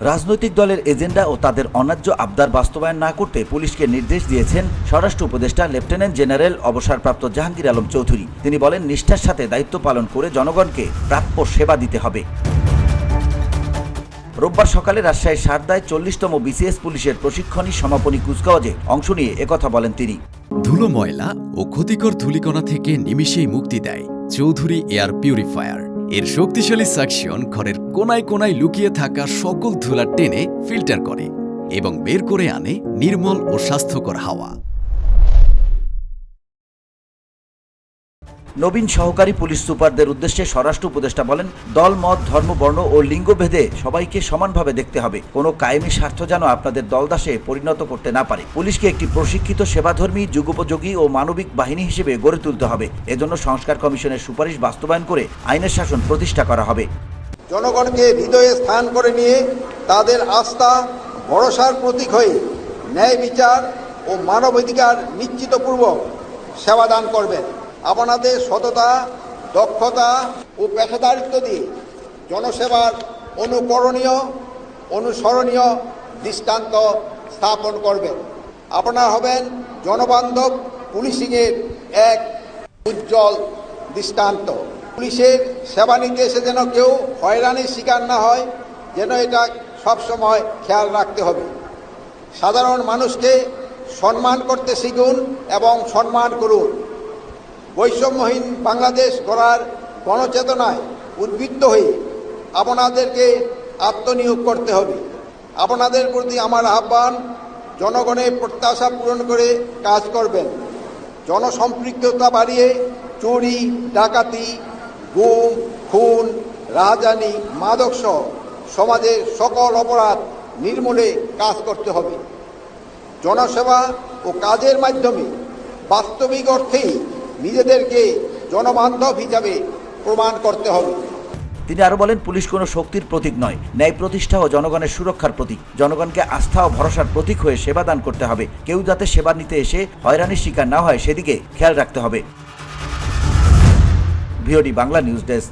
রাজনৈতিক দলের এজেন্ডা ও তাদের অন্যায্য আবদার বাস্তবায়ন না করতে পুলিশকে নির্দেশ দিয়েছেন স্বরাষ্ট্র উপদেষ্টা লেফটেন্যান্ট জেনারেল অবসরপ্রাপ্ত জাহাঙ্গীর আলম চৌধুরী। তিনি বলেন, নিষ্ঠার সাথে দায়িত্ব পালন করে জনগণকে প্রাপ্য সেবা দিতে হবে। রোববার সকালে রাজশাহীর সারদায় 40তম বিসিএস পুলিশের প্রশিক্ষণী সমাপনী কুচকাওয়াজে অংশ নিয়ে একথা বলেন তিনি। ধুলো, ময়লা ও ক্ষতিকর ধূলিকণা থেকে নিমিষেই মুক্তি দেয় চৌধুরী এয়ার পিউরিফায়ার। এর শক্তিশালী সাকশন ঘরের কোনায় কোনায় লুকিয়ে থাকা সকল ধুলা টেনে ফিল্টার করে এবং বের করে আনে নির্মল ও স্বাস্থ্যকর হাওয়া। নবীন সহকারী পুলিশ সুপারদের উদ্দেশ্যে স্বরাষ্ট্র উপদেষ্টা বলেন, দল, মত, ধর্ম, বর্ণ ও লিঙ্গভেদে সবাইকে সমানভাবে দেখতে হবে। কোনো কায়েমি স্বার্থ যেন আপনাদের দলদাসে পরিণত করতে না পারে। পুলিশকে একটি প্রশিক্ষিত, সেবাধর্মী, যুগোপযোগী ও মানবিক বাহিনী হিসেবে গড়ে তুলতে হবে। এজন্য সংস্কার কমিশনের সুপারিশ বাস্তবায়ন করে আইনের শাসন প্রতিষ্ঠা করা হবে। জনগণকে হৃদয়ে স্থান করে নিয়ে তাদের আস্থা, ভরসার প্রতীক হয়ে ন্যায় বিচার ও মানবাধিকার নিশ্চিতপূর্বক সেবাদান করবেন। আপনাদের সততা, দক্ষতা ও পেশাদারিত্ব দিয়ে জনসেবার অনুসরণীয় দৃষ্টান্ত স্থাপন করবেন। আপনারা হবেন জনবান্ধব পুলিশিংয়ের এক উজ্জ্বল দৃষ্টান্ত। পুলিশের সেবা নিতে এসে যেন কেউ হয়রানির শিকার না হয়, যেন এটা সবসময় খেয়াল রাখতে হবে। সাধারণ মানুষকে সম্মান করতে শিখুন এবং সম্মান করুন। বৈষম্যহীন বাংলাদেশ গড়ার গণচেতনায় উদ্বুদ্ধ হয়ে আপনাদেরকে আত্মনিয়োগ করতে হবে। আপনাদের প্রতি আমার আহ্বান, জনগণের প্রত্যাশা পূরণ করে কাজ করবেন। জনসম্পৃক্ততা বাড়িয়ে চুরি, ডাকাতি, গুম, খুন, রাহাজানি, মাদকসহ সমাজের সকল অপরাধ নির্মূলে কাজ করতে হবে। জনসেবা ও কাজের মাধ্যমে বাস্তবিক অর্থেই নিজেদেরকে জনবান্ধব হিসাবে প্রমাণ করতে হবে। তিনি আরো বলেন, পুলিশ কোনো শক্তির প্রতীক নয়, ন্যায় প্রতিষ্ঠা ও জনগণের সুরক্ষার প্রতীক। জনগণকে আস্থা ও ভরসার প্রতীক হয়ে সেবা দান করতে হবে। কেউ যাতে সেবা নিতে এসে হয়রানির শিকার না হয় সেদিকে খেয়াল রাখতে হবে। VOD Bangla news desk.